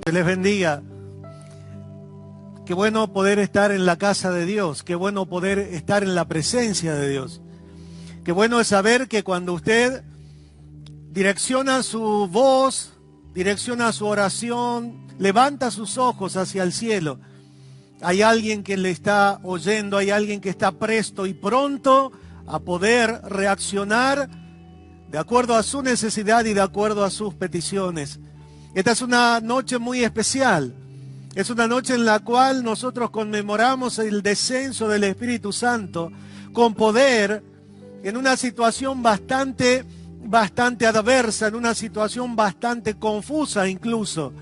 Que les bendiga. Qué bueno poder estar en la casa de Dios. Qué bueno poder estar en la presencia de Dios. Qué bueno es saber que cuando usted direcciona su voz, direcciona su oración, levanta sus ojos hacia el cielo, hay alguien que le está oyendo, hay alguien que está presto y pronto a poder reaccionar de acuerdo a su necesidad y de acuerdo a sus peticiones. Esta es una noche muy especial. Es una noche en la cual nosotros conmemoramos el descenso del Espíritu Santo con poder en una situación bastante adversa, en una situación bastante confusa incluso.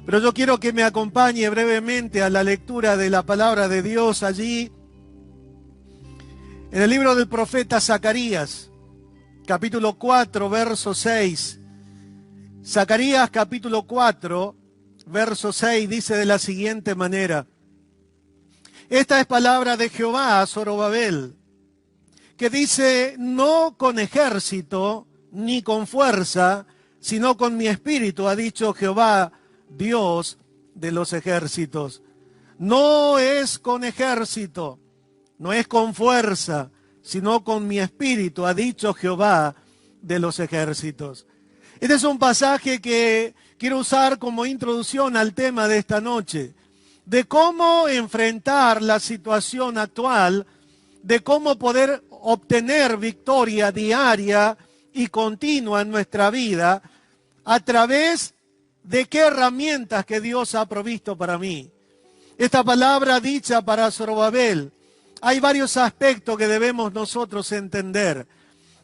Pero yo quiero que me acompañe brevemente a la lectura de la palabra de Dios allí en el libro del profeta Zacarías, capítulo 4, verso 6. Zacarías capítulo 4, verso 6 dice de la siguiente manera: esta es palabra de Jehová a Zorobabel, que dice: no con ejército ni con fuerza, sino con mi espíritu, ha dicho Jehová, Dios de los ejércitos. No es con ejército, no es con fuerza, sino con mi espíritu, ha dicho Jehová de los ejércitos. Este es un pasaje que quiero usar como introducción al tema de esta noche, de cómo enfrentar la situación actual, de cómo poder obtener victoria diaria y continua en nuestra vida, a través de qué herramientas que Dios ha provisto para mí. Esta palabra dicha para Zorobabel, hay varios aspectos que debemos nosotros entender.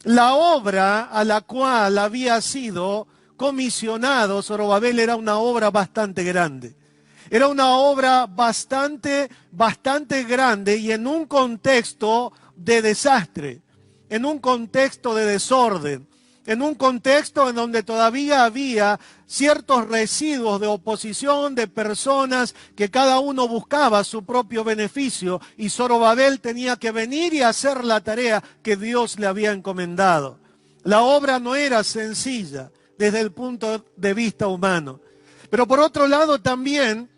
La obra a la cual había sido comisionado Zorobabel era una obra bastante grande. Era una obra bastante grande y en un contexto de desastre, en un contexto de desorden, en un contexto en donde todavía había ciertos residuos de oposición, de personas que cada uno buscaba su propio beneficio, y Zorobabel tenía que venir y hacer la tarea que Dios le había encomendado. La obra no era sencilla desde el punto de vista humano. Pero por otro lado también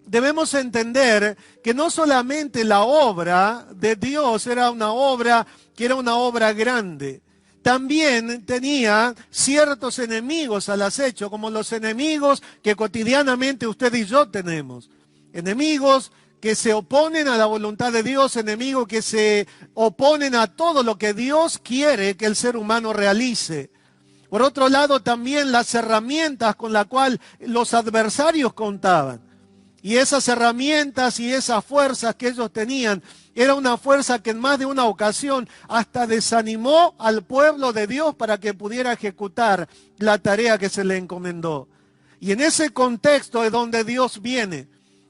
debemos entender que no solamente la obra de Dios era una obra grande, también tenía ciertos enemigos al acecho, como los enemigos que cotidianamente usted y yo tenemos. Enemigos que se oponen a la voluntad de Dios, enemigos que se oponen a todo lo que Dios quiere que el ser humano realice. Por otro lado, también las herramientas con las cuales los adversarios contaban. Y esas herramientas y esas fuerzas que ellos tenían, era una fuerza que en más de una ocasión hasta desanimó al pueblo de Dios para que pudiera ejecutar la tarea que se le encomendó. Y en ese contexto es donde Dios viene.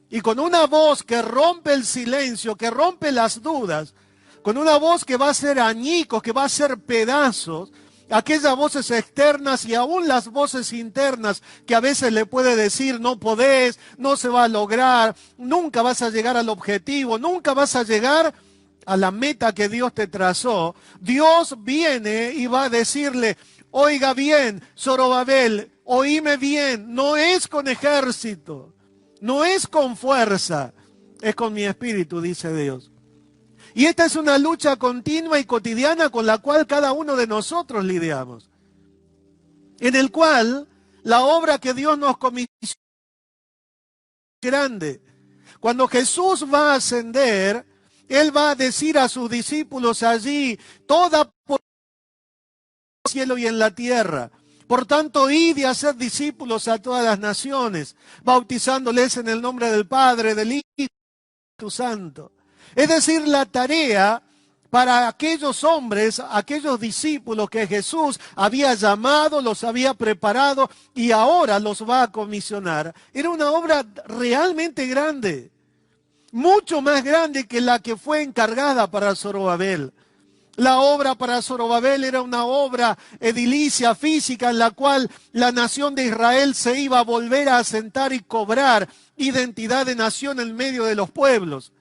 Y con una voz que rompe el silencio, que rompe las dudas, con una voz que va a hacer añicos, que va a hacer pedazos, aquellas voces externas y aún las voces internas que a veces le puede decir: no podés, no se va a lograr, nunca vas a llegar al objetivo, nunca vas a llegar a la meta que Dios te trazó. Dios viene y va a decirle: oiga bien, Zorobabel, oíme bien, no es con ejército, no es con fuerza, es con mi espíritu, dice Dios. Y esta es una lucha continua y cotidiana con la cual cada uno de nosotros lidiamos, en el cual la obra que Dios nos comisiona es grande. Cuando Jesús va a ascender, Él va a decir a sus discípulos allí: toda por el cielo y en la tierra. Por tanto, id y haced discípulos a todas las naciones, bautizándoles en el nombre del Padre, del Hijo y del Espíritu Santo. Es decir, la tarea para aquellos hombres, aquellos discípulos que Jesús había llamado, los había preparado y ahora los va a comisionar, era una obra realmente grande, mucho más grande que la que fue encargada para Zorobabel. La obra para Zorobabel era una obra edilicia, física, en la cual la nación de Israel se iba a volver a asentar y cobrar identidad de nación en medio de los pueblos.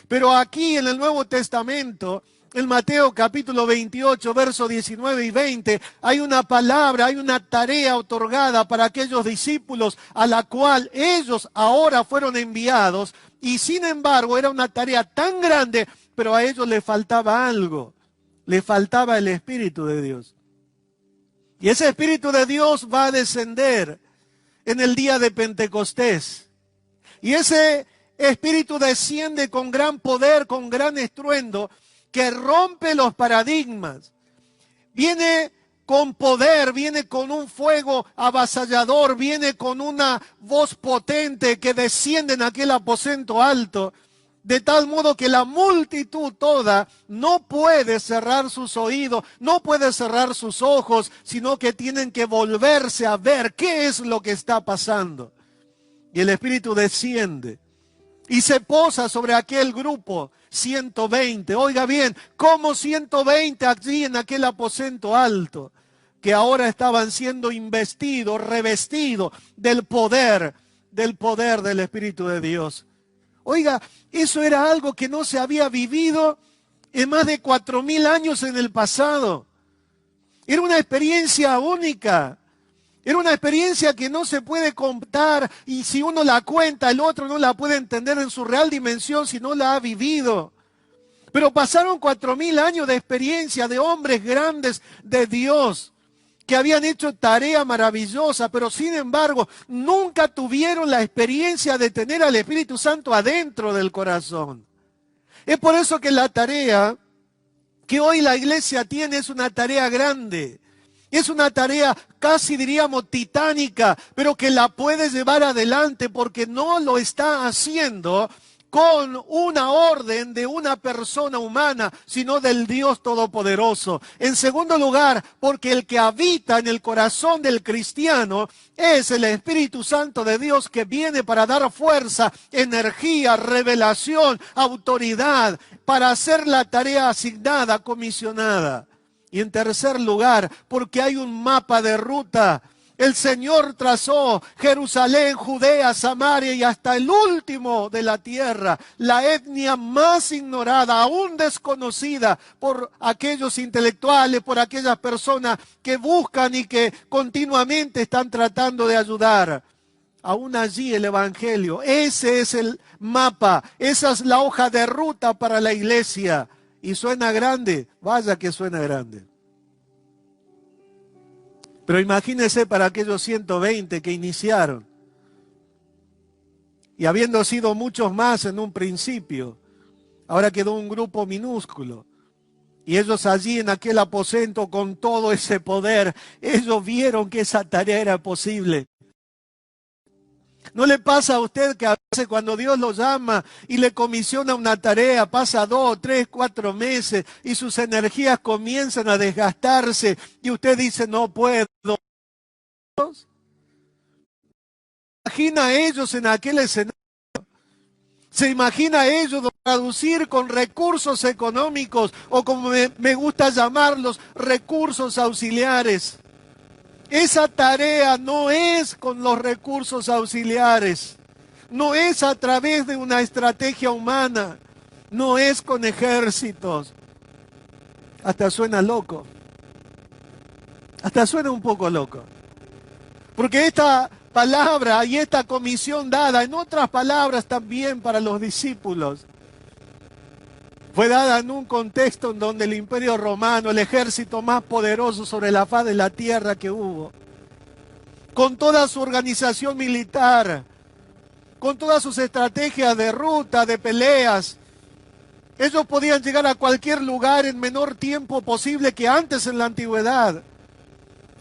Pero aquí en el Nuevo Testamento En Mateo capítulo 28, versos 19 y 20, hay una palabra, hay una tarea otorgada para aquellos discípulos a la cual ellos ahora fueron enviados, y sin embargo era una tarea tan grande, pero a ellos les faltaba algo, le faltaba el Espíritu de Dios. Y ese Espíritu de Dios va a descender en el día de Pentecostés. Y ese Espíritu desciende con gran poder, con gran estruendo, que rompe los paradigmas. Viene con poder, viene con un fuego avasallador, viene con una voz potente que desciende en aquel aposento alto, de tal modo que la multitud toda no puede cerrar sus oídos, no puede cerrar sus ojos, sino que tienen que volverse a ver qué es lo que está pasando. Y el Espíritu desciende y se posa sobre aquel grupo, 120. Oiga bien, como 120 allí en aquel aposento alto, que ahora estaban siendo investidos, revestidos del poder del Espíritu de Dios. Oiga, eso era algo que no se había vivido en más de 4000 años en el pasado. Era una experiencia única. Era una experiencia que no se puede contar, y si uno la cuenta, el otro no la puede entender en su real dimensión si no la ha vivido. Pero pasaron 4000 años de experiencia de hombres grandes de Dios que habían hecho tarea maravillosa, pero sin embargo nunca tuvieron la experiencia de tener al Espíritu Santo adentro del corazón. Es por eso que la tarea que hoy la iglesia tiene es una tarea grande. Es una tarea casi diríamos titánica, pero que la puede llevar adelante porque no lo está haciendo con una orden de una persona humana, sino del Dios Todopoderoso. En segundo lugar, porque el que habita en el corazón del cristiano es el Espíritu Santo de Dios, que viene para dar fuerza, energía, revelación, autoridad, para hacer la tarea asignada, comisionada. Y en tercer lugar, porque hay un mapa de ruta. El Señor trazó Jerusalén, Judea, Samaria y hasta el último de la tierra, la etnia más ignorada, aún desconocida por aquellos intelectuales, por aquellas personas que buscan y que continuamente están tratando de ayudar. Aún allí el Evangelio, ese es el mapa, esa es la hoja de ruta para la iglesia. Y suena grande, vaya que suena grande. Pero imagínense para aquellos 120 que iniciaron. Y habiendo sido muchos más en un principio, ahora quedó un grupo minúsculo. Y ellos allí en aquel aposento con todo ese poder, ellos vieron que esa tarea era posible. ¿No le pasa a usted que a veces cuando Dios lo llama y le comisiona una tarea, pasa 2, 3, 4 meses y sus energías comienzan a desgastarse y usted dice, no puedo? Imagina a ellos en aquel escenario. Se imagina a ellos traducir con recursos económicos o como me gusta llamarlos, recursos auxiliares. Esa tarea no es con los recursos auxiliares, no es a través de una estrategia humana, no es con ejércitos. Hasta suena loco, hasta suena un poco loco. Porque esta palabra y esta comisión dada, en otras palabras también para los discípulos, fue dada en un contexto en donde el Imperio Romano, el ejército más poderoso sobre la faz de la tierra que hubo, con toda su organización militar, con todas sus estrategias de ruta, de peleas, ellos podían llegar a cualquier lugar en menor tiempo posible que antes en la antigüedad.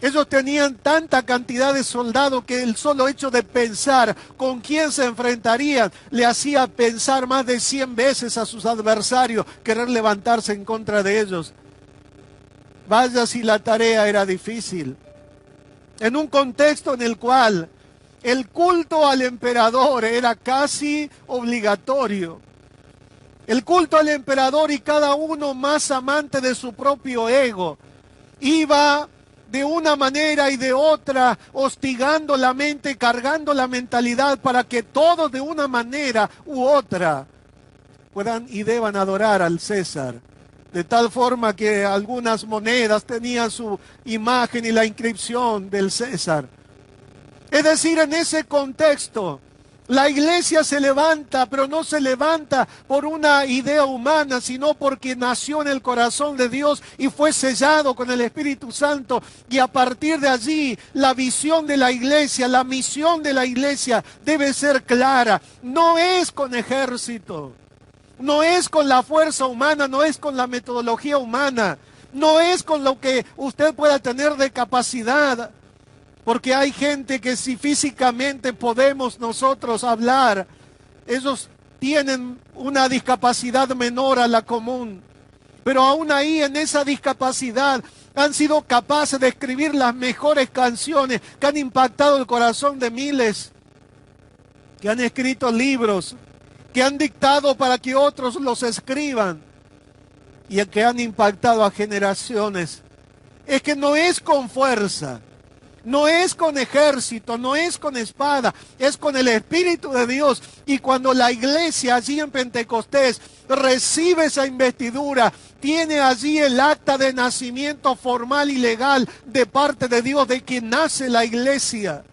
Ellos tenían tanta cantidad de soldados que el solo hecho de pensar con quién se enfrentarían le hacía pensar más de 100 veces a sus adversarios, querer levantarse en contra de ellos. Vaya si la tarea era difícil. En un contexto en el cual el culto al emperador era casi obligatorio. El culto al emperador, y cada uno más amante de su propio ego, iba de una manera y de otra, hostigando la mente, cargando la mentalidad para que todos de una manera u otra puedan y deban adorar al César. de tal forma que algunas monedas tenían su imagen y la inscripción del César. Es decir, en ese contexto, la iglesia se levanta, pero no se levanta por una idea humana, sino porque nació en el corazón de Dios y fue sellado con el Espíritu Santo. Y a partir de allí, la visión de la iglesia, la misión de la iglesia debe ser clara. No es con ejército, no es con la fuerza humana, no es con la metodología humana, no es con lo que usted pueda tener de capacidad. Porque hay gente que si físicamente podemos nosotros hablar, ellos tienen una discapacidad menor a la común. Pero aún ahí en esa discapacidad han sido capaces de escribir las mejores canciones que han impactado el corazón de miles, que han escrito libros, que han dictado para que otros los escriban y que han impactado a generaciones. Es que no es con fuerza. No es con ejército, no es con espada, es con el Espíritu de Dios. Y cuando la iglesia allí en Pentecostés recibe esa investidura, tiene allí el acta de nacimiento formal y legal de parte de Dios, de que nace la iglesia.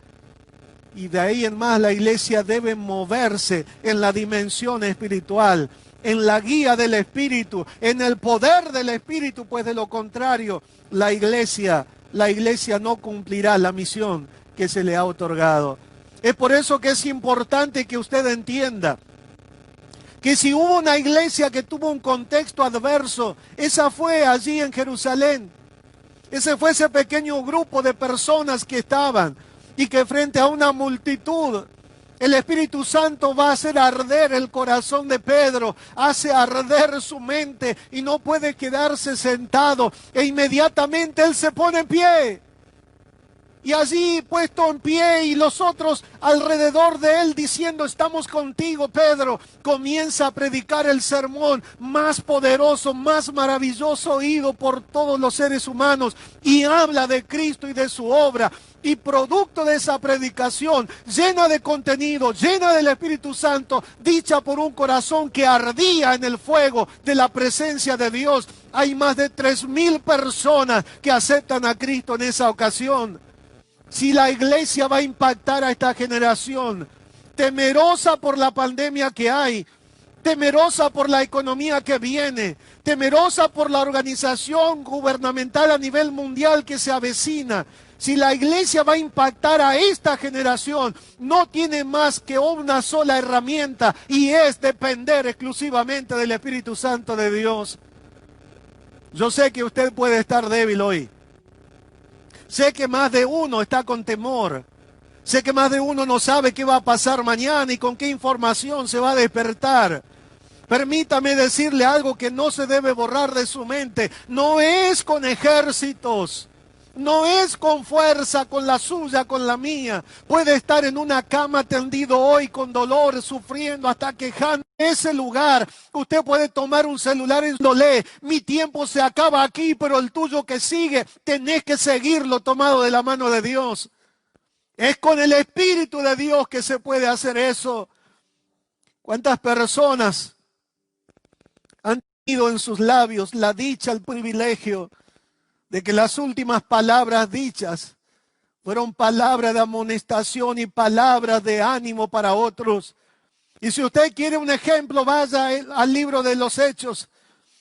Y de ahí en más la iglesia debe moverse en la dimensión espiritual, en la guía del Espíritu, en el poder del Espíritu, pues de lo contrario, la iglesia no cumplirá la misión que se le ha otorgado. Es por eso que es importante que usted entienda que si hubo una iglesia que tuvo un contexto adverso, esa fue allí en Jerusalén. Ese fue ese pequeño grupo de personas que estaban y que frente a una multitud, el Espíritu Santo va a hacer arder el corazón de Pedro, hace arder su mente y no puede quedarse sentado. E inmediatamente él se pone en pie. Y allí puesto en pie y los otros alrededor de él diciendo, estamos contigo, Pedro, comienza a predicar el sermón más poderoso, más maravilloso oído por todos los seres humanos y habla de Cristo y de su obra. Y producto de esa predicación, llena de contenido, llena del Espíritu Santo, dicha por un corazón que ardía en el fuego de la presencia de Dios, hay más de 3,000 personas que aceptan a Cristo en esa ocasión. Si la iglesia va a impactar a esta generación, temerosa por la pandemia que hay, temerosa por la economía que viene, temerosa por la organización gubernamental a nivel mundial que se avecina, si la iglesia va a impactar a esta generación, no tiene más que una sola herramienta y es depender exclusivamente del Espíritu Santo de Dios. Yo sé que usted puede estar débil hoy. Sé que más de uno está con temor. Sé que más de uno no sabe qué va a pasar mañana y con qué información se va a despertar. Permítame decirle algo que no se debe borrar de su mente. No es con ejércitos. No es con fuerza, con la suya, con la mía. Puede estar en una cama tendido hoy con dolor, sufriendo, hasta quejando. En ese lugar, usted puede tomar un celular y lo lee. Mi tiempo se acaba aquí, pero el tuyo que sigue, tenés que seguirlo tomado de la mano de Dios. Es con el Espíritu de Dios que se puede hacer eso. ¿Cuántas personas han tenido en sus labios la dicha, el privilegio de que las últimas palabras dichas fueron palabras de amonestación y palabras de ánimo para otros? Y si usted quiere un ejemplo, vaya al libro de los Hechos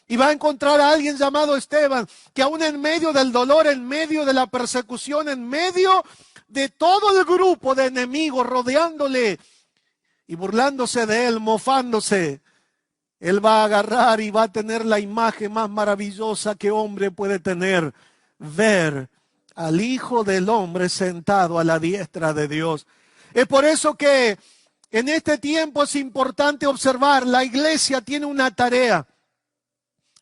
y va a encontrar a alguien llamado Esteban, que aún en medio del dolor, en medio de la persecución, en medio de todo el grupo de enemigos rodeándole y burlándose de él, mofándose, él va a agarrar y va a tener la imagen más maravillosa que hombre puede tener: ver al Hijo del Hombre sentado a la diestra de Dios. Es por eso que en este tiempo es importante observar, la iglesia tiene una tarea.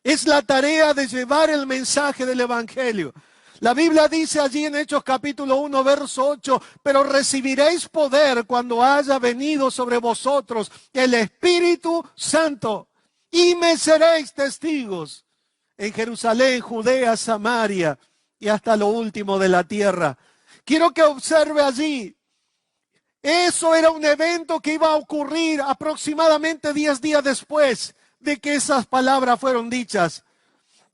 Es la tarea de llevar el mensaje del Evangelio. La Biblia dice allí en Hechos capítulo 1, verso 8, pero recibiréis poder cuando haya venido sobre vosotros el Espíritu Santo y me seréis testigos en Jerusalén, Judea, Samaria y hasta lo último de la tierra. Quiero que observe allí, eso era un evento que iba a ocurrir aproximadamente 10 días después de que esas palabras fueron dichas.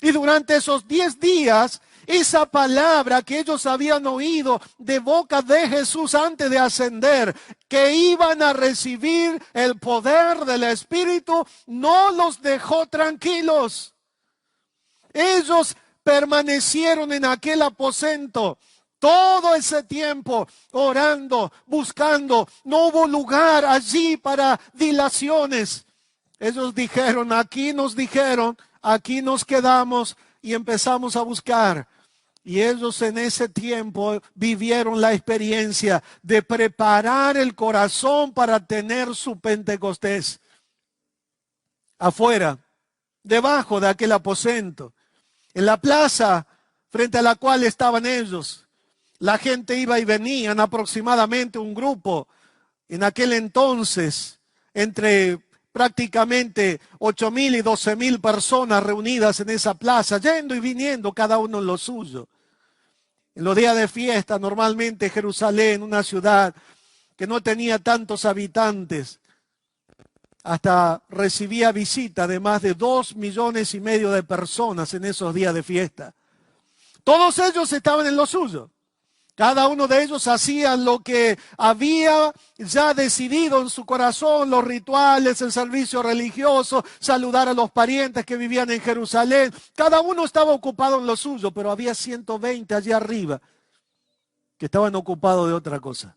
Y durante esos 10 días, esa palabra que ellos habían oído de boca de Jesús antes de ascender, que iban a recibir el poder del Espíritu, no los dejó tranquilos. Ellos permanecieron en aquel aposento todo ese tiempo, orando, buscando. No hubo lugar allí para dilaciones. Ellos dijeron, aquí nos quedamos y empezamos a buscar. Y ellos en ese tiempo vivieron la experiencia de preparar el corazón para tener su Pentecostés. Afuera, debajo de aquel aposento, en la plaza frente a la cual estaban ellos, la gente iba y venían, aproximadamente un grupo, en aquel entonces, entre prácticamente 8,000 y 12,000 personas reunidas en esa plaza, yendo y viniendo, cada uno en lo suyo. En los días de fiesta, normalmente Jerusalén, una ciudad que no tenía tantos habitantes, hasta recibía visita de más de 2,5 millones de personas en esos días de fiesta. Todos ellos estaban en lo suyo. Cada uno de ellos hacía lo que había ya decidido en su corazón, los rituales, el servicio religioso, saludar a los parientes que vivían en Jerusalén. Cada uno estaba ocupado en lo suyo, pero había 120 allí arriba que estaban ocupados de otra cosa.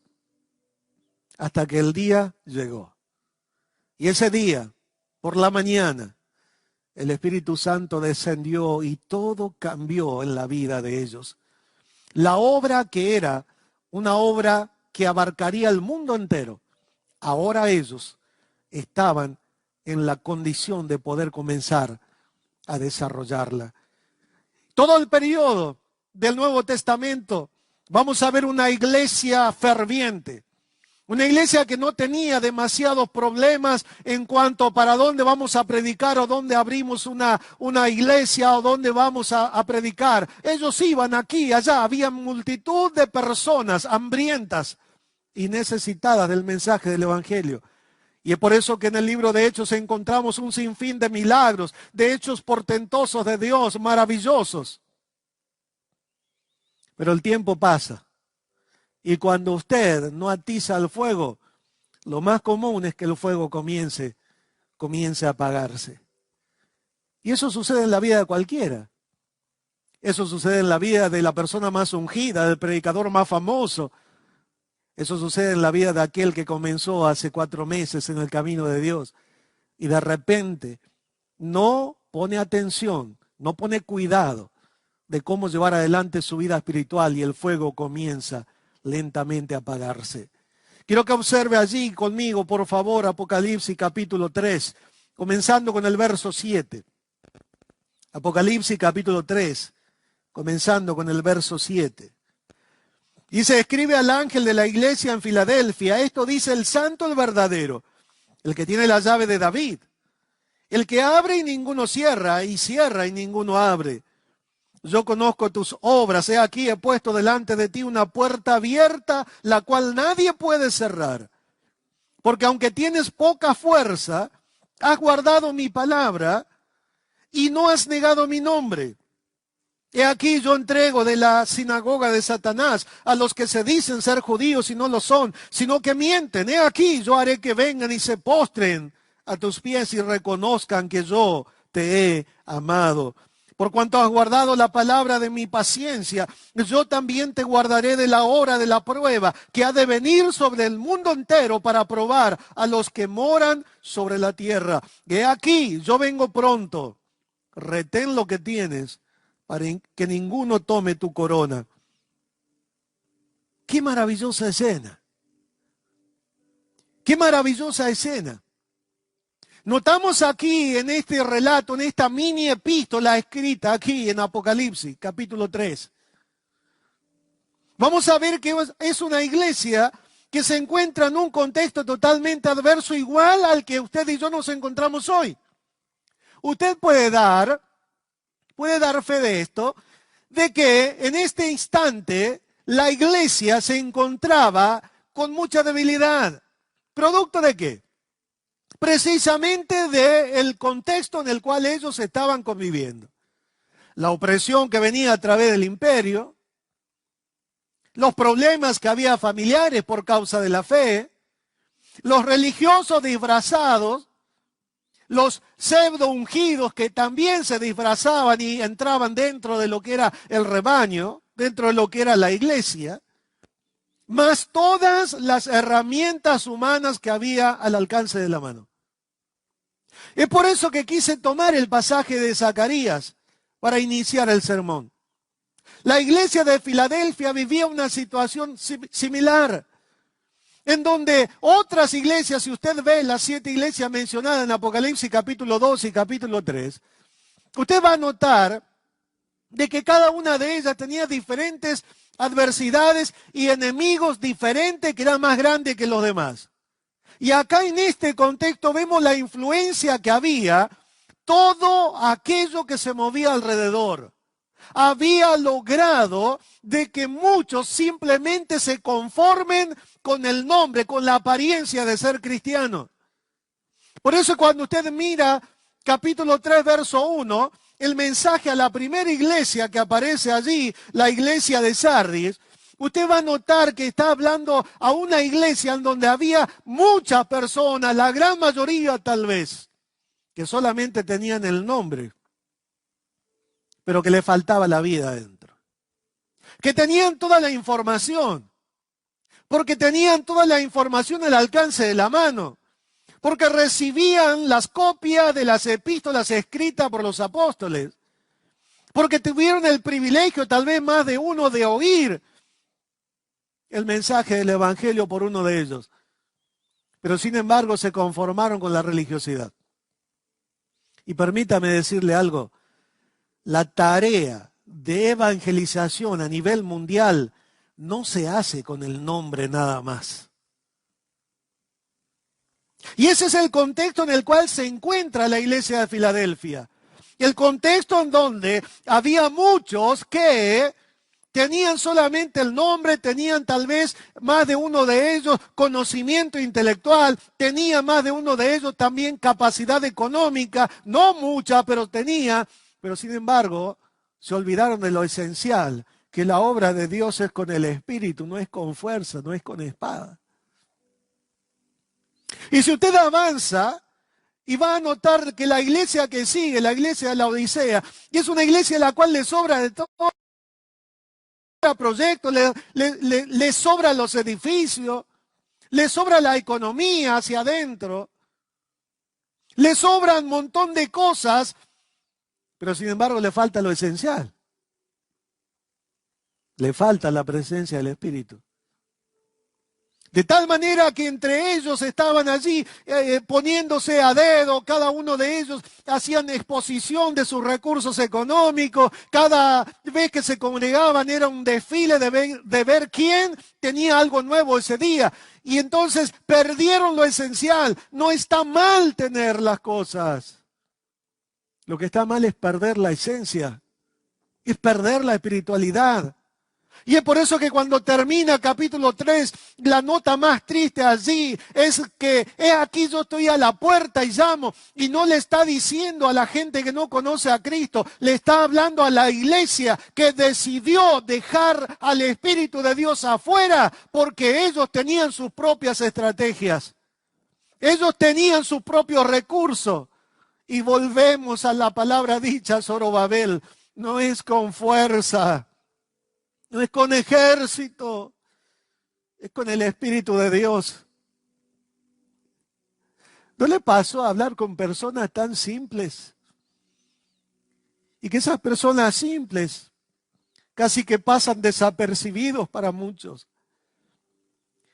Hasta que el día llegó. Y ese día, por la mañana, el Espíritu Santo descendió y todo cambió en la vida de ellos. La obra que era una obra que abarcaría el mundo entero, ahora ellos estaban en la condición de poder comenzar a desarrollarla. Todo el periodo del Nuevo Testamento vamos a ver una iglesia ferviente. Una iglesia que no tenía demasiados problemas en cuanto para dónde vamos a predicar o dónde abrimos una iglesia o dónde vamos a predicar. Ellos iban aquí, allá, había multitud de personas hambrientas y necesitadas del mensaje del Evangelio. Y es por eso que en el libro de Hechos encontramos un sinfín de milagros, de hechos portentosos de Dios, maravillosos. Pero el tiempo pasa. Y cuando usted no atiza el fuego, lo más común es que el fuego comience a apagarse. Y eso sucede en la vida de cualquiera. Eso sucede en la vida de la persona más ungida, del predicador más famoso. Eso sucede en la vida de aquel que comenzó hace 4 meses en el camino de Dios. Y de repente no pone atención, no pone cuidado de cómo llevar adelante su vida espiritual y el fuego comienza lentamente a apagarse. Quiero que observe allí conmigo, por favor, Apocalipsis capítulo 3, comenzando con el verso 7. Apocalipsis capítulo 3, comenzando con el verso 7. Dice, escribe al ángel de la iglesia en Filadelfia, esto dice el santo, el verdadero, el que tiene la llave de David, el que abre y ninguno cierra, y cierra y ninguno abre. Yo conozco tus obras, he aquí he puesto delante de ti una puerta abierta, la cual nadie puede cerrar. Porque aunque tienes poca fuerza, has guardado mi palabra y no has negado mi nombre. He aquí yo entrego de la sinagoga de Satanás a los que se dicen ser judíos y no lo son, sino que mienten. He aquí yo haré que vengan y se postren a tus pies y reconozcan que yo te he amado. Por cuanto has guardado la palabra de mi paciencia, yo también te guardaré de la hora de la prueba que ha de venir sobre el mundo entero para probar a los que moran sobre la tierra. He aquí, yo vengo pronto. Retén lo que tienes para que ninguno tome tu corona. ¡Qué maravillosa escena! ¡Qué maravillosa escena! Notamos aquí en este relato, en esta mini epístola escrita aquí en Apocalipsis, capítulo 3. Vamos a ver que es una iglesia que se encuentra en un contexto totalmente adverso, igual al que usted y yo nos encontramos hoy. Usted puede dar fe de esto, de que en este instante la iglesia se encontraba con mucha debilidad. ¿Producto de qué? Precisamente del contexto en el cual ellos estaban conviviendo. la opresión que venía a través del imperio, los problemas que había familiares por causa de la fe, los religiosos disfrazados, los pseudo ungidos que también se disfrazaban y entraban dentro de lo que era el rebaño, dentro de lo que era la iglesia, más todas las herramientas humanas que había al alcance de la mano. Es por eso que quise tomar el pasaje de Zacarías para iniciar el sermón. La iglesia de Filadelfia vivía una situación similar, en donde otras iglesias, si usted ve las 7 iglesias mencionadas en Apocalipsis capítulo 2 y capítulo 3, usted va a notar de que cada una de ellas tenía diferentes adversidades y enemigos diferentes que eran más grandes que los demás. Y acá en este contexto vemos la influencia que había, todo aquello que se movía alrededor. Había logrado de que muchos simplemente se conformen con el nombre, con la apariencia de ser cristiano. Por eso cuando usted mira capítulo 3, verso 1, el mensaje a la primera iglesia que aparece allí, la iglesia de Sardis, usted va a notar que está hablando a una iglesia en donde había muchas personas, la gran mayoría tal vez, que solamente tenían el nombre, pero que le faltaba la vida adentro. Que tenían toda la información, porque tenían toda la información al alcance de la mano, porque recibían las copias de las epístolas escritas por los apóstoles, porque tuvieron el privilegio, tal vez más de uno, de oír el mensaje del evangelio por uno de ellos. Pero sin embargo se conformaron con la religiosidad. Y permítame decirle algo, la tarea de evangelización a nivel mundial no se hace con el nombre nada más. Y ese es el contexto en el cual se encuentra la iglesia de Filadelfia. El contexto en donde había muchos que tenían solamente el nombre, tenían tal vez más de uno de ellos conocimiento intelectual, tenía más de uno de ellos también capacidad económica, no mucha, pero tenía, pero sin embargo se olvidaron de lo esencial, que la obra de Dios es con el Espíritu, no es con fuerza, no es con espada. Y si usted avanza y va a notar que la iglesia que sigue, la iglesia de la Odisea, y es una iglesia a la cual le sobra de todo, proyectos, le sobran los edificios, le sobra la economía hacia adentro, le sobran un montón de cosas, pero sin embargo le falta lo esencial. Le falta la presencia del Espíritu. De tal manera que entre ellos estaban allí poniéndose a dedo, cada uno de ellos hacían exposición de sus recursos económicos, cada vez que se congregaban era un desfile de ver quién tenía algo nuevo ese día. Y entonces perdieron lo esencial. No está mal tener las cosas. Lo que está mal es perder la esencia, es perder la espiritualidad. Y es por eso que cuando termina capítulo 3, la nota más triste allí es que aquí yo estoy a la puerta y llamo. Y no le está diciendo a la gente que no conoce a Cristo, le está hablando a la iglesia que decidió dejar al Espíritu de Dios afuera porque ellos tenían sus propias estrategias. Ellos tenían sus propios recursos. Y volvemos a la palabra dicha, Zorobabel, no es con fuerza. No es con ejército, es con el Espíritu de Dios. ¿No le pasó a hablar con personas tan simples? Y que esas personas simples casi que pasan desapercibidos para muchos.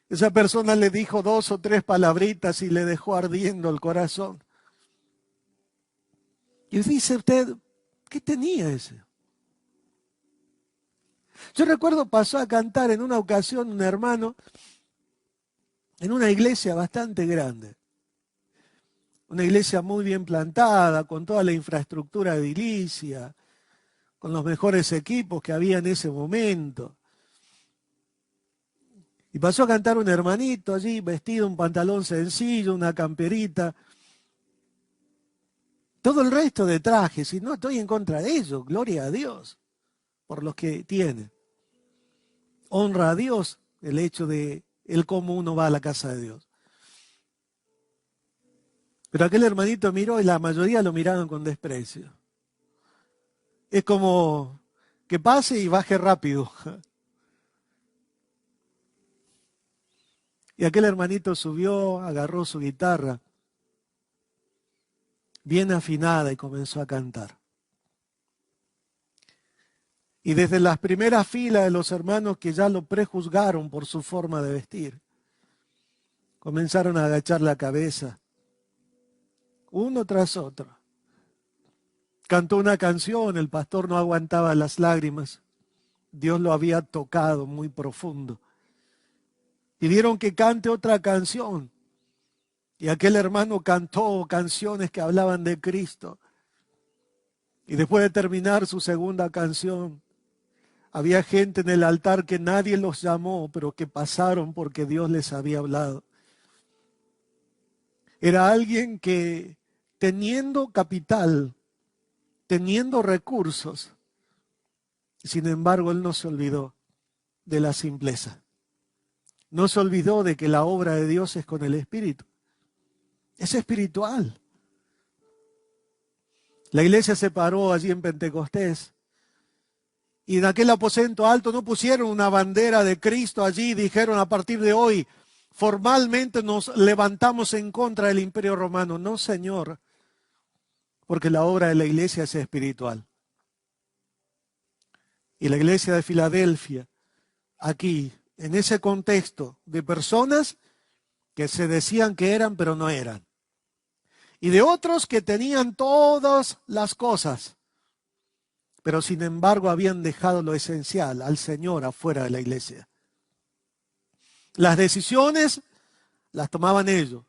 Esa persona le dijo 2 o 3 palabritas y le dejó ardiendo el corazón. Y dice usted, ¿qué tenía ese? Yo recuerdo pasó a cantar en una ocasión un hermano en una iglesia bastante grande. Una iglesia muy bien plantada, con toda la infraestructura edilicia, con los mejores equipos que había en ese momento. Y pasó a cantar un hermanito allí, vestido un pantalón sencillo, una camperita. Todo el resto de trajes, y no estoy en contra de ello, gloria a Dios por los que tienen. Honra a Dios el hecho de el cómo uno va a la casa de Dios. Pero aquel hermanito miró y la mayoría lo miraron con desprecio. Es como que pase y baje rápido. Y aquel hermanito subió, agarró su guitarra, bien afinada, y comenzó a cantar. Y desde las primeras filas de los hermanos que ya lo prejuzgaron por su forma de vestir, comenzaron a agachar la cabeza, uno tras otro. Cantó una canción, el pastor no aguantaba las lágrimas. Dios lo había tocado muy profundo. Pidieron que cante otra canción. Y aquel hermano cantó canciones que hablaban de Cristo. Y después de terminar su segunda canción, había gente en el altar que nadie los llamó, pero que pasaron porque Dios les había hablado. Era alguien que, teniendo capital, teniendo recursos, sin embargo, él no se olvidó de la simpleza. No se olvidó de que la obra de Dios es con el Espíritu. Es espiritual. La iglesia se paró allí en Pentecostés y en aquel aposento alto no pusieron una bandera de Cristo allí y dijeron: a partir de hoy formalmente nos levantamos en contra del Imperio Romano. No, Señor, porque la obra de la iglesia es espiritual. Y la iglesia de Filadelfia, aquí, en ese contexto de personas que se decían que eran, pero no eran. Y de otros que tenían todas las cosas, pero sin embargo habían dejado lo esencial, al Señor, afuera de la iglesia. Las decisiones las tomaban ellos.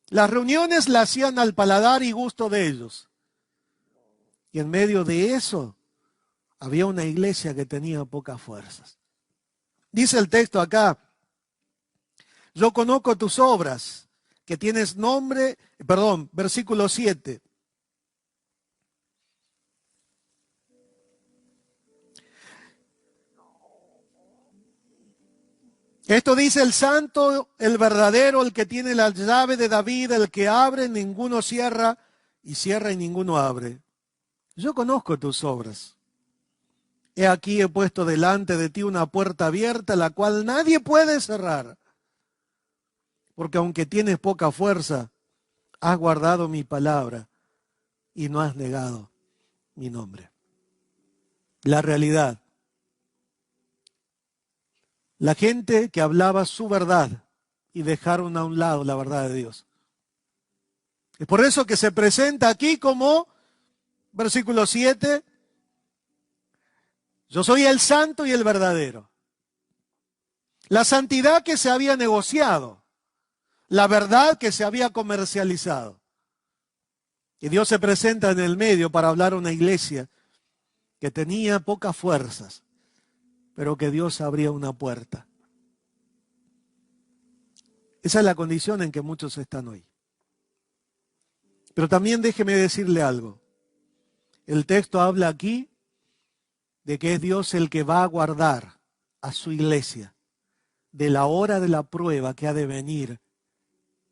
Las reuniones las hacían al paladar y gusto de ellos. Y en medio de eso había una iglesia que tenía pocas fuerzas. Dice el texto acá: yo conozco tus obras, que tienes nombre, versículo 7. Esto dice el santo, el verdadero, el que tiene la llave de David, el que abre, ninguno cierra, y cierra y ninguno abre. Yo conozco tus obras. He aquí he puesto delante de ti una puerta abierta, la cual nadie puede cerrar. Porque aunque tienes poca fuerza, has guardado mi palabra y no has negado mi nombre. La realidad. La gente que hablaba su verdad y dejaron a un lado la verdad de Dios. Es por eso que se presenta aquí como, versículo 7, yo soy el santo y el verdadero. La santidad que se había negociado, la verdad que se había comercializado. Y Dios se presenta en el medio para hablar a una iglesia que tenía pocas fuerzas, pero que Dios abría una puerta. Esa es la condición en que muchos están hoy. Pero también déjeme decirle algo. El texto habla aquí de que es Dios el que va a guardar a su iglesia de la hora de la prueba que ha de venir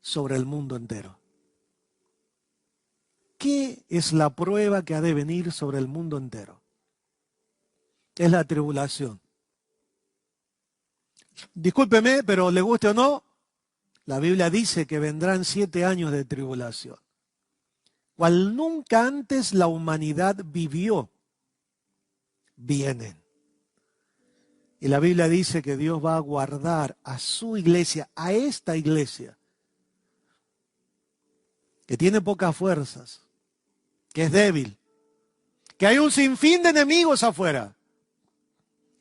sobre el mundo entero. ¿Qué es la prueba que ha de venir sobre el mundo entero? Es la tribulación. Discúlpeme, pero le guste o no, la Biblia dice que vendrán 7 años de tribulación, cual nunca antes la humanidad vivió. Vienen. Y la Biblia dice que Dios va a guardar a su iglesia, a esta iglesia, que tiene pocas fuerzas, que es débil, que hay un sinfín de enemigos afuera,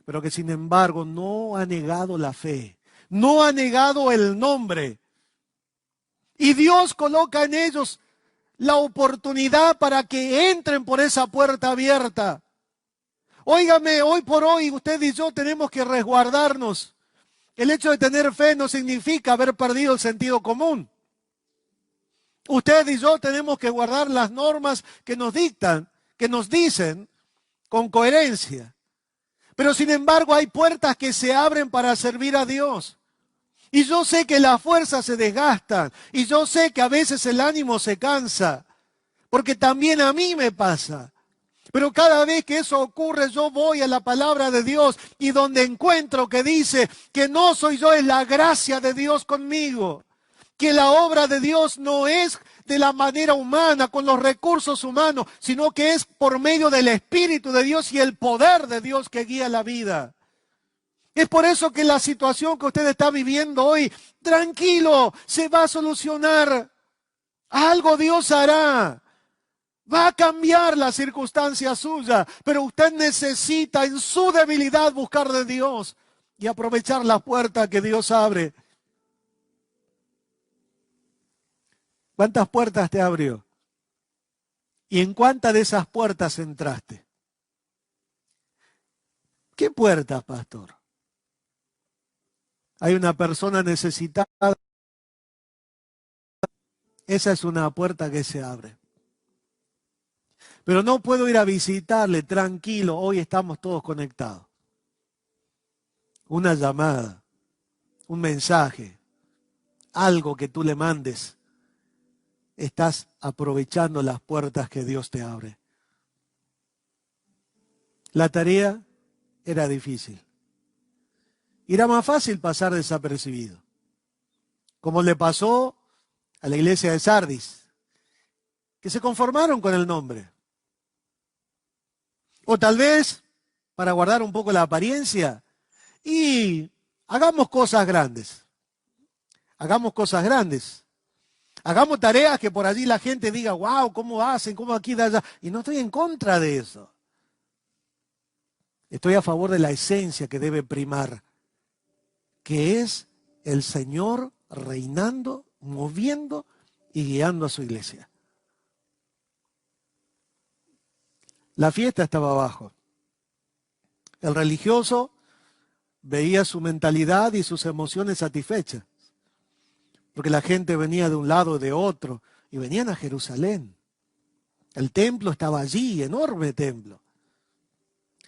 pero que sin embargo no ha negado la fe, no ha negado el nombre. Y Dios coloca en ellos la oportunidad para que entren por esa puerta abierta. Óigame, hoy por hoy usted y yo tenemos que resguardarnos. El hecho de tener fe no significa haber perdido el sentido común. Usted y yo tenemos que guardar las normas que nos dictan, que nos dicen con coherencia. Pero sin embargo hay puertas que se abren para servir a Dios. Y yo sé que las fuerzas se desgastan. Y yo sé que a veces el ánimo se cansa. Porque también a mí me pasa. Pero cada vez que eso ocurre, yo voy a la palabra de Dios y donde encuentro que dice que no soy yo, es la gracia de Dios conmigo. Que la obra de Dios no es de la manera humana, con los recursos humanos, sino que es por medio del Espíritu de Dios y el poder de Dios que guía la vida. Es por eso que la situación que usted está viviendo hoy, tranquilo, se va a solucionar. Algo Dios hará. Va a cambiar la circunstancia suya, pero usted necesita en su debilidad buscar de Dios y aprovechar la puerta que Dios abre. ¿Cuántas puertas te abrió? ¿Y en cuántas de esas puertas entraste? ¿Qué puertas, pastor? Hay una persona necesitada. Esa es una puerta que se abre. Pero no puedo ir a visitarle tranquilo, hoy estamos todos conectados. Una llamada, un mensaje, algo que tú le mandes. Estás aprovechando las puertas que Dios te abre. La tarea era difícil. Era más fácil pasar desapercibido. Como le pasó a la iglesia de Sardis, que se conformaron con el nombre. O tal vez, para guardar un poco la apariencia, y hagamos cosas grandes. Hagamos cosas grandes. Hagamos tareas que por allí la gente diga, wow, ¿cómo hacen? ¿Cómo aquí, de allá? Y no estoy en contra de eso. Estoy a favor de la esencia que debe primar, que es el Señor reinando, moviendo y guiando a su iglesia. La fiesta estaba abajo. El religioso veía su mentalidad y sus emociones satisfechas, porque la gente venía de un lado o de otro y venían a Jerusalén. El templo estaba allí, enorme templo.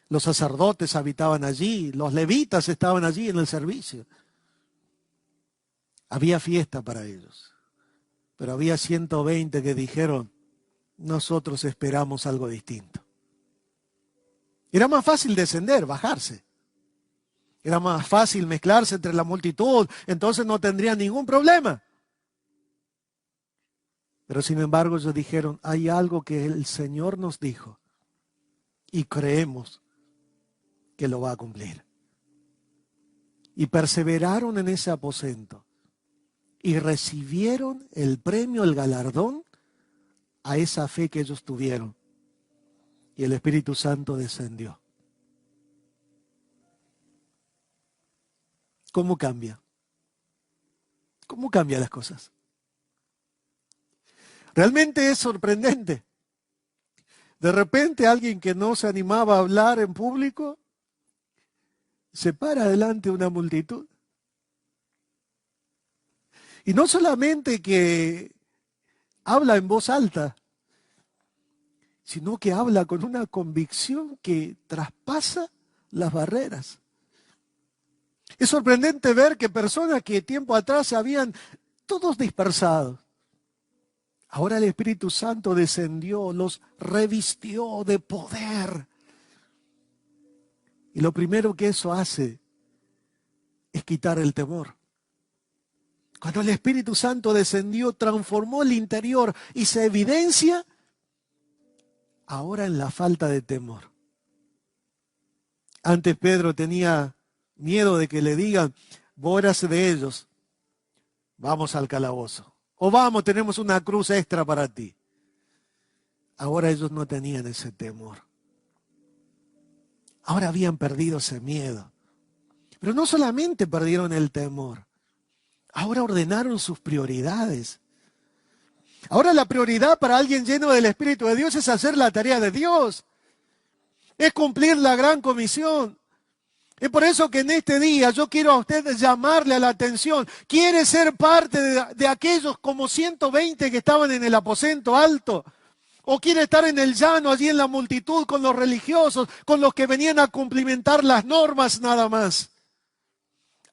Los sacerdotes habitaban allí, los levitas estaban allí en el servicio. Había fiesta para ellos, pero había 120 que dijeron, nosotros esperamos algo distinto. Era más fácil descender, bajarse. Era más fácil mezclarse entre la multitud, entonces no tendrían ningún problema. Pero sin embargo ellos dijeron, hay algo que el Señor nos dijo y creemos que lo va a cumplir. Y perseveraron en ese aposento y recibieron el premio, el galardón a esa fe que ellos tuvieron. Y el Espíritu Santo descendió. ¿Cómo cambia? ¿Cómo cambian las cosas? Realmente es sorprendente. De repente alguien que no se animaba a hablar en público se para delante de una multitud. Y no solamente que habla en voz alta, sino que habla con una convicción que traspasa las barreras. Es sorprendente ver que personas que tiempo atrás se habían todos dispersado, ahora el Espíritu Santo descendió, los revistió de poder. Y lo primero que eso hace es quitar el temor. Cuando el Espíritu Santo descendió, transformó el interior y se evidencia ahora en la falta de temor. Antes Pedro tenía miedo de que le digan, vos eras de ellos, vamos al calabozo. O vamos, tenemos una cruz extra para ti. Ahora ellos no tenían ese temor. Ahora habían perdido ese miedo. Pero no solamente perdieron el temor, ahora ordenaron sus prioridades. Ahora la prioridad para alguien lleno del Espíritu de Dios es hacer la tarea de Dios. Es cumplir la gran comisión. Es por eso que en este día yo quiero a ustedes llamarle a la atención. ¿Quiere ser parte de aquellos como 120 que estaban en el aposento alto? ¿O quiere estar en el llano, allí en la multitud, con los religiosos, con los que venían a cumplimentar las normas nada más?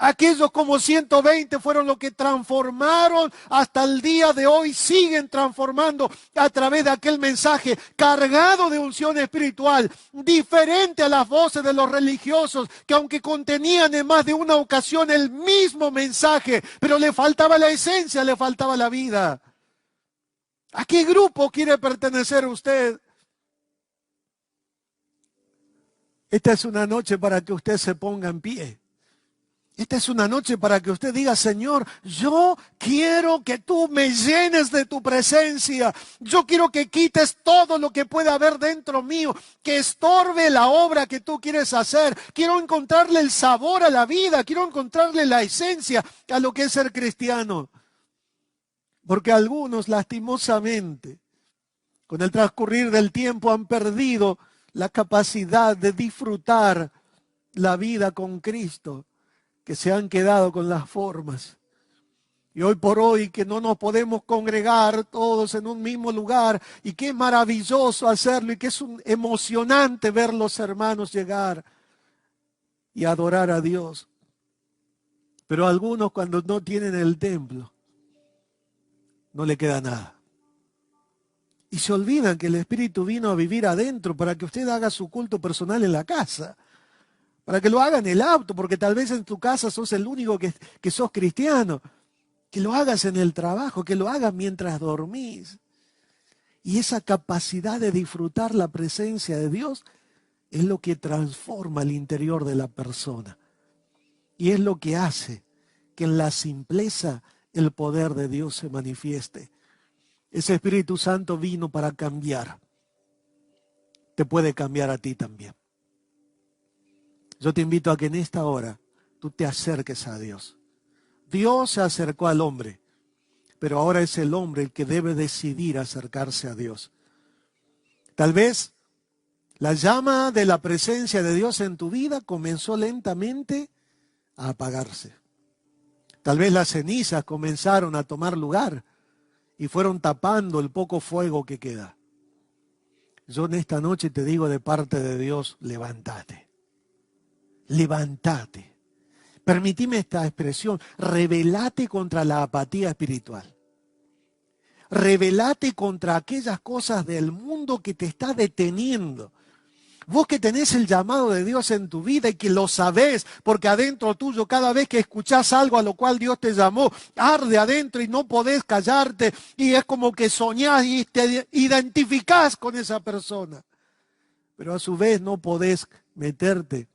Aquellos como 120 fueron los que transformaron hasta el día de hoy, siguen transformando a través de aquel mensaje cargado de unción espiritual, diferente a las voces de los religiosos, que aunque contenían en más de una ocasión el mismo mensaje, pero le faltaba la esencia, le faltaba la vida. ¿A qué grupo quiere pertenecer usted? Esta es una noche para que usted se ponga en pie. Esta es una noche para que usted diga, Señor, yo quiero que tú me llenes de tu presencia. Yo quiero que quites todo lo que pueda haber dentro mío, que estorbe la obra que tú quieres hacer. Quiero encontrarle el sabor a la vida, quiero encontrarle la esencia a lo que es ser cristiano. Porque algunos, lastimosamente, con el transcurrir del tiempo han perdido la capacidad de disfrutar la vida con Cristo, que se han quedado con las formas. Y hoy por hoy que no nos podemos congregar todos en un mismo lugar, y qué maravilloso hacerlo, y que es emocionante ver los hermanos llegar y adorar a Dios. Pero algunos cuando no tienen el templo, no le queda nada. Y se olvidan que el Espíritu vino a vivir adentro para que usted haga su culto personal en la casa. Para que lo haga en el auto, porque tal vez en tu casa sos el único que sos cristiano. Que lo hagas en el trabajo, que lo hagas mientras dormís. Y esa capacidad de disfrutar la presencia de Dios es lo que transforma el interior de la persona. Y es lo que hace que en la simpleza el poder de Dios se manifieste. Ese Espíritu Santo vino para cambiar. Te puede cambiar a ti también. Yo te invito a que en esta hora tú te acerques a Dios. Dios se acercó al hombre, pero ahora es el hombre el que debe decidir acercarse a Dios. Tal vez la llama de la presencia de Dios en tu vida comenzó lentamente a apagarse. Tal vez las cenizas comenzaron a tomar lugar y fueron tapando el poco fuego que queda. Yo en esta noche te digo de parte de Dios, levántate. Levántate. Permitime esta expresión, rebelate contra la apatía espiritual. Rebelate contra aquellas cosas del mundo que te está deteniendo. Vos que tenés el llamado de Dios en tu vida y que lo sabés, porque adentro tuyo cada vez que escuchás algo a lo cual Dios te llamó, arde adentro y no podés callarte y es como que soñás y te identificás con esa persona. Pero a su vez no podés meterte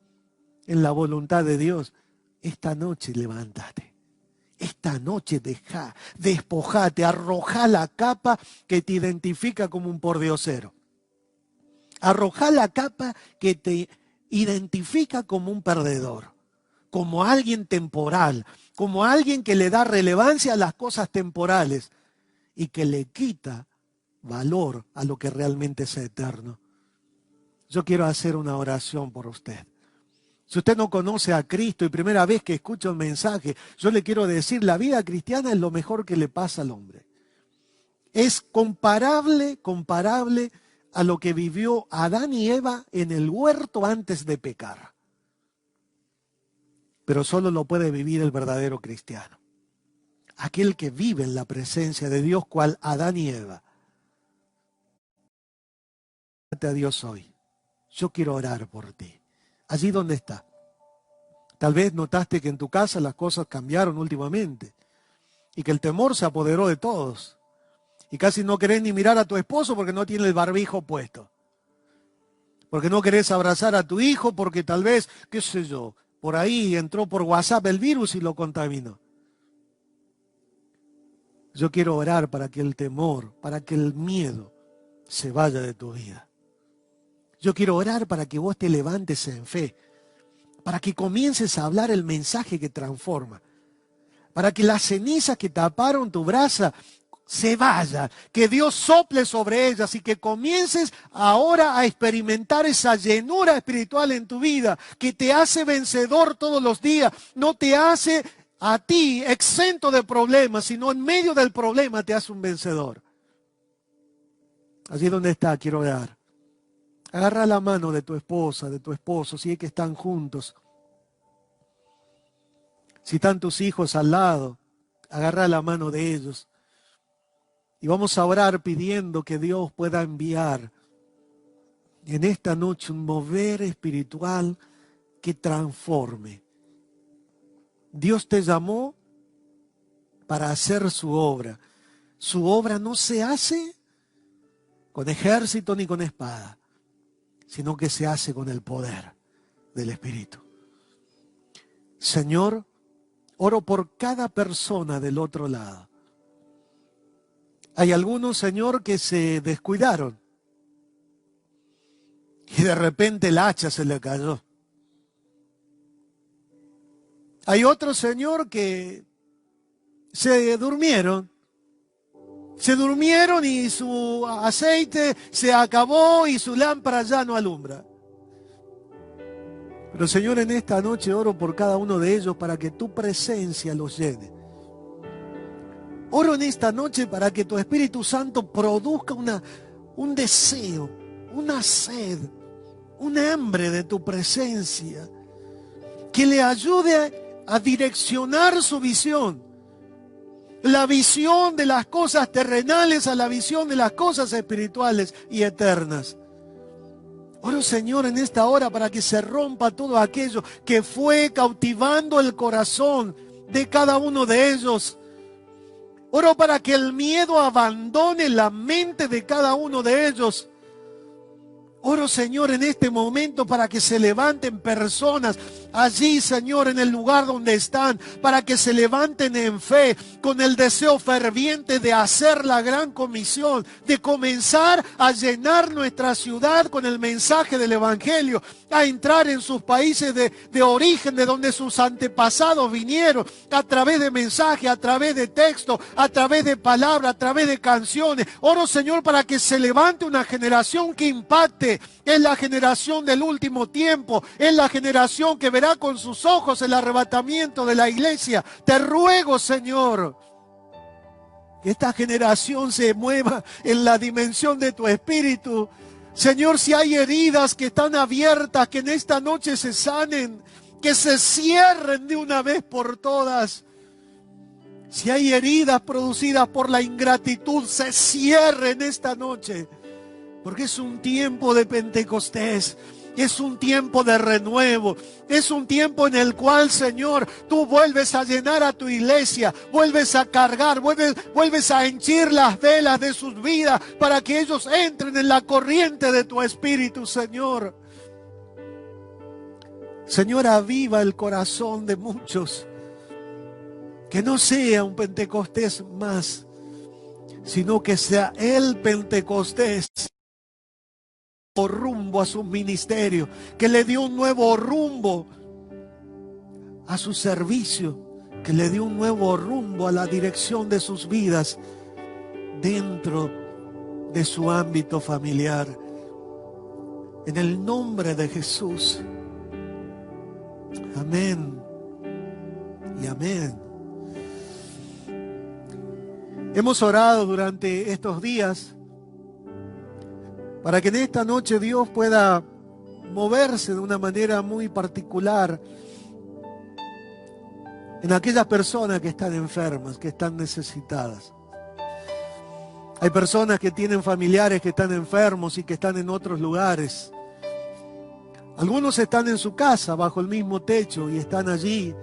en la voluntad de Dios. Esta noche levántate. Esta noche despojate, arrojá la capa que te identifica como un pordiosero. Arrojá la capa que te identifica como un perdedor, como alguien temporal, como alguien que le da relevancia a las cosas temporales y que le quita valor a lo que realmente es eterno. Yo quiero hacer una oración por usted. Si usted no conoce a Cristo y primera vez que escucha un mensaje, yo le quiero decir, la vida cristiana es lo mejor que le pasa al hombre. Es comparable a lo que vivió Adán y Eva en el huerto antes de pecar. Pero solo lo puede vivir el verdadero cristiano. Aquel que vive en la presencia de Dios, cual Adán y Eva. A Dios hoy. Yo quiero orar por ti. Allí donde está. Tal vez notaste que en tu casa las cosas cambiaron últimamente y que el temor se apoderó de todos. Y casi no querés ni mirar a tu esposo porque no tiene el barbijo puesto. Porque no querés abrazar a tu hijo porque tal vez, qué sé yo, por ahí entró por WhatsApp el virus y lo contaminó. Yo quiero orar para que el temor, para que el miedo se vaya de tu vida. Yo quiero orar para que vos te levantes en fe, para que comiences a hablar el mensaje que transforma, para que las cenizas que taparon tu brasa se vayan, que Dios sople sobre ellas y que comiences ahora a experimentar esa llenura espiritual en tu vida que te hace vencedor todos los días, no te hace a ti exento de problemas, sino en medio del problema te hace un vencedor. Allí donde está, quiero orar. Agarra la mano de tu esposa, de tu esposo, si es que están juntos. Si están tus hijos al lado, agarra la mano de ellos. Y vamos a orar pidiendo que Dios pueda enviar en esta noche un mover espiritual que transforme. Dios te llamó para hacer su obra. Su obra no se hace con ejército ni con espada, sino que se hace con el poder del Espíritu. Señor, oro por cada persona del otro lado. Hay algunos, Señor, que se descuidaron y de repente el hacha se le cayó. Hay otros, Señor, que se durmieron y su aceite se acabó y su lámpara ya no alumbra. Pero, Señor, en esta noche oro por cada uno de ellos para que tu presencia los llene. Oro en esta noche para que tu Espíritu Santo produzca un deseo, una sed, un hambre de tu presencia, que le ayude a direccionar su visión. La visión de las cosas terrenales a la visión de las cosas espirituales y eternas. Oro, Señor, en esta hora para que se rompa todo aquello que fue cautivando el corazón de cada uno de ellos. Oro para que el miedo abandone la mente de cada uno de ellos. Oro, Señor, en este momento para que se levanten personas allí, Señor, en el lugar donde están, para que se levanten en fe, con el deseo ferviente de hacer la gran comisión, de comenzar a llenar nuestra ciudad con el mensaje del Evangelio, a entrar en sus países de origen, de donde sus antepasados vinieron, a través de mensajes, a través de textos, a través de palabras, a través de canciones. Oro, Señor, para que se levante una generación que impacte. Es la generación del último tiempo, es la generación que verá con sus ojos el arrebatamiento de la iglesia. Te ruego, Señor, que esta generación se mueva en la dimensión de tu Espíritu. Señor, si hay heridas que están abiertas, que en esta noche se sanen, que se cierren de una vez por todas. Si hay heridas producidas por la ingratitud, se cierren esta noche. Porque es un tiempo de Pentecostés, es un tiempo de renuevo, es un tiempo en el cual, Señor, tú vuelves a llenar a tu iglesia, vuelves a cargar, vuelves a henchir las velas de sus vidas para que ellos entren en la corriente de tu Espíritu, Señor. Señor, aviva el corazón de muchos, que no sea un Pentecostés más, sino que sea el Pentecostés rumbo a su ministerio, que le dio un nuevo rumbo a su servicio, que le dio un nuevo rumbo a la dirección de sus vidas dentro de su ámbito familiar. En el nombre de Jesús. Amén y amén. Hemos orado durante estos días para que en esta noche Dios pueda moverse de una manera muy particular en aquellas personas que están enfermas, que están necesitadas. Hay personas que tienen familiares que están enfermos y que están en otros lugares. Algunos están en su casa, bajo el mismo techo, y están allí.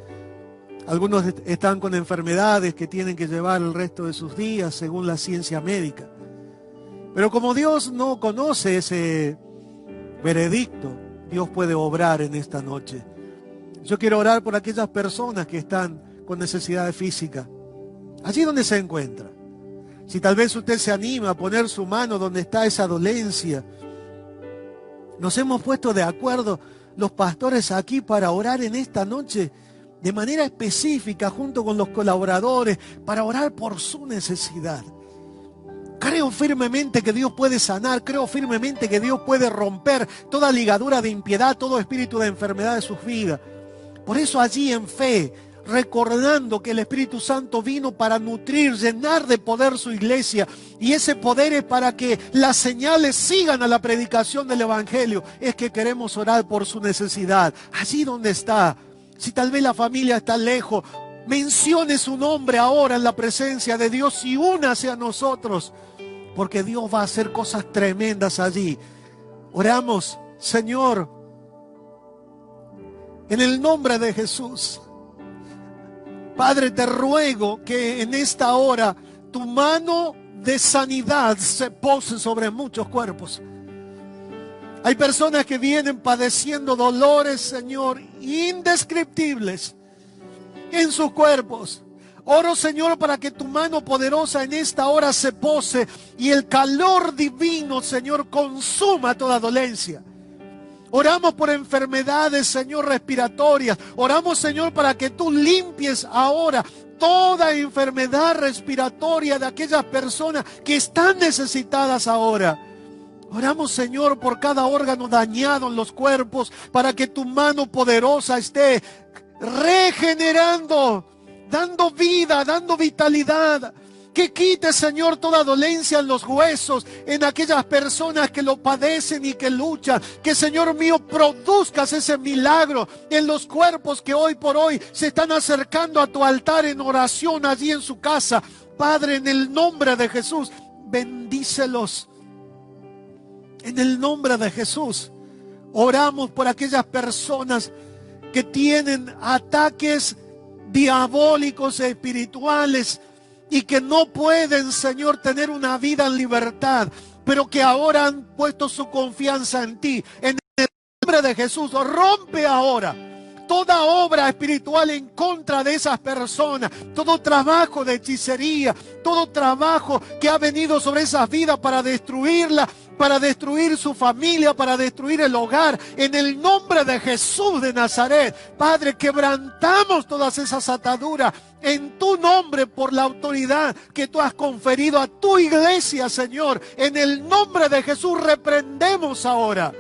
Algunos están con enfermedades que tienen que llevar el resto de sus días, según la ciencia médica. Pero como Dios no conoce ese veredicto, Dios puede obrar en esta noche. Yo quiero orar por aquellas personas que están con necesidades físicas, allí donde se encuentra. Si tal vez usted se anima a poner su mano donde está esa dolencia. Nos hemos puesto de acuerdo los pastores aquí para orar en esta noche de manera específica junto con los colaboradores, para orar por su necesidad. Creo firmemente que Dios puede sanar, creo firmemente que Dios puede romper toda ligadura de impiedad, todo espíritu de enfermedad de sus vidas. Por eso allí en fe, recordando que el Espíritu Santo vino para nutrir, llenar de poder su iglesia, y ese poder es para que las señales sigan a la predicación del Evangelio, es que queremos orar por su necesidad. Allí donde está, si tal vez la familia está lejos, mencione su nombre ahora en la presencia de Dios y únase a nosotros, porque Dios va a hacer cosas tremendas allí. Oramos, Señor, en el nombre de Jesús. Padre, te ruego que en esta hora tu mano de sanidad se pose sobre muchos cuerpos. Hay personas que vienen padeciendo dolores, Señor, indescriptibles en sus cuerpos. Oro, Señor, para que tu mano poderosa en esta hora se pose y el calor divino, Señor, consuma toda dolencia. Oramos por enfermedades, Señor, respiratorias. Oramos, Señor, para que tú limpies ahora toda enfermedad respiratoria de aquellas personas que están necesitadas ahora. Oramos, Señor, por cada órgano dañado en los cuerpos, para que tu mano poderosa esté regenerando, dando vida, dando vitalidad. Que quite, Señor, toda dolencia en los huesos, en aquellas personas que lo padecen y que luchan. Que, Señor mío, produzcas ese milagro en los cuerpos que hoy por hoy se están acercando a tu altar en oración allí en su casa. Padre, en el nombre de Jesús, bendícelos. En el nombre de Jesús, oramos por aquellas personas que tienen ataques diabólicos espirituales y que no pueden, Señor, tener una vida en libertad, pero que ahora han puesto su confianza en ti. En el nombre de Jesús, rompe ahora toda obra espiritual en contra de esas personas, todo trabajo de hechicería, todo trabajo que ha venido sobre esas vidas para destruirla, para destruir su familia, para destruir el hogar. En el nombre de Jesús de Nazaret, Padre, quebrantamos todas esas ataduras en tu nombre por la autoridad que tú has conferido a tu iglesia, Señor. En el nombre de Jesús reprendemos ahora.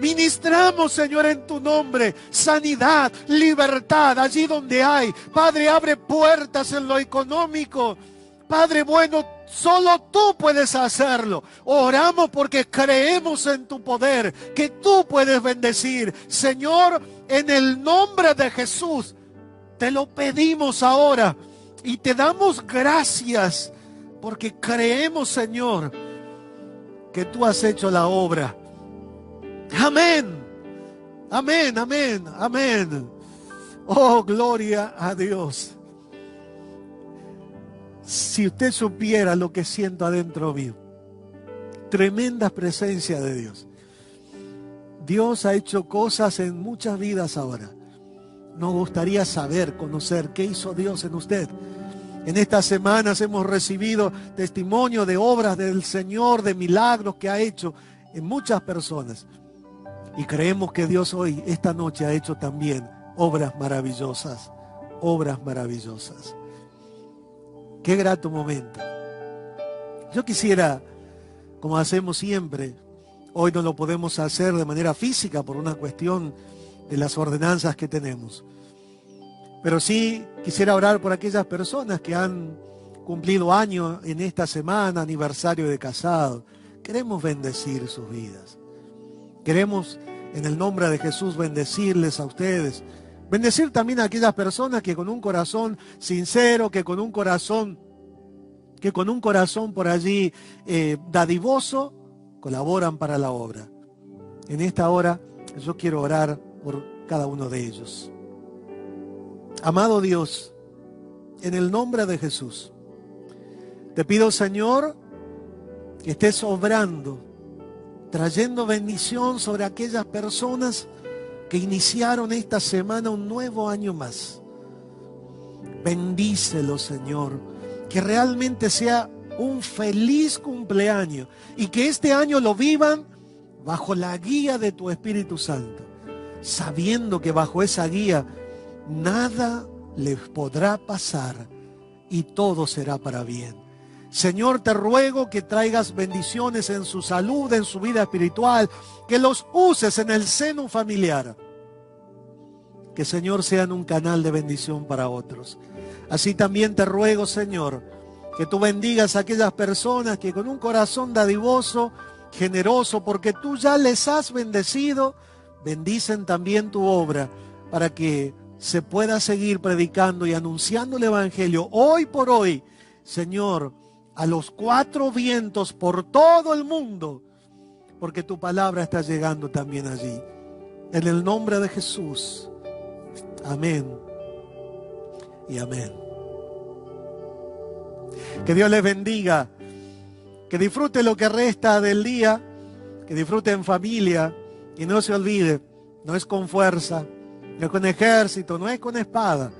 Ministramos, Señor, en tu nombre, sanidad, libertad, allí donde hay. Padre, abre puertas en lo económico. Padre bueno, solo tú puedes hacerlo. Oramos porque creemos en tu poder, que tú puedes bendecir. Señor, en el nombre de Jesús, te lo pedimos ahora y te damos gracias porque creemos, Señor, que tú has hecho la obra. Amén, amén, amén, amén. Oh, gloria a Dios. Si usted supiera lo que siento adentro mío, tremenda presencia de Dios. Dios ha hecho cosas en muchas vidas ahora. Nos gustaría saber, conocer qué hizo Dios en usted. En estas semanas hemos recibido testimonio de obras del Señor, de milagros que ha hecho en muchas personas. Y creemos que Dios hoy, esta noche, ha hecho también obras maravillosas, obras maravillosas. Qué grato momento. Yo quisiera, como hacemos siempre, hoy no lo podemos hacer de manera física por una cuestión de las ordenanzas que tenemos. Pero sí quisiera orar por aquellas personas que han cumplido años en esta semana, aniversario de casado. Queremos bendecir sus vidas. Queremos, en el nombre de Jesús, bendecirles a ustedes. Bendecir también a aquellas personas que con un corazón sincero, que con un corazón por allí dadivoso, colaboran para la obra. En esta hora yo quiero orar por cada uno de ellos. Amado Dios, en el nombre de Jesús, te pido, Señor, que estés obrando, trayendo bendición sobre aquellas personas que iniciaron esta semana un nuevo año más. Bendícelo, Señor, que realmente sea un feliz cumpleaños y que este año lo vivan bajo la guía de tu Espíritu Santo, sabiendo que bajo esa guía nada les podrá pasar y todo será para bien. Señor, te ruego que traigas bendiciones en su salud, en su vida espiritual, que los uses en el seno familiar. Que, Señor, sean un canal de bendición para otros. Así también te ruego, Señor, que tú bendigas a aquellas personas que con un corazón dadivoso, generoso, porque tú ya les has bendecido, bendicen también tu obra para que se pueda seguir predicando y anunciando el Evangelio hoy por hoy, Señor, a los cuatro vientos por todo el mundo, porque tu palabra está llegando también allí. En el nombre de Jesús. Amén y amén. Que Dios les bendiga, que disfrute lo que resta del día, que disfrute en familia y no se olvide, no es con fuerza, no es con ejército, no es con espada,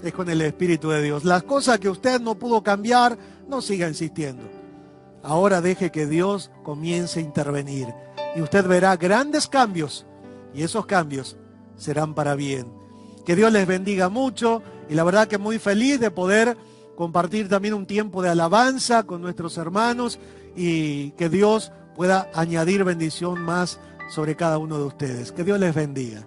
es con el Espíritu de Dios. Las cosas que usted no pudo cambiar, no siga insistiendo. Ahora deje que Dios comience a intervenir y usted verá grandes cambios y esos cambios serán para bien. Que Dios les bendiga mucho y la verdad que muy feliz de poder compartir también un tiempo de alabanza con nuestros hermanos y que Dios pueda añadir bendición más sobre cada uno de ustedes. Que Dios les bendiga.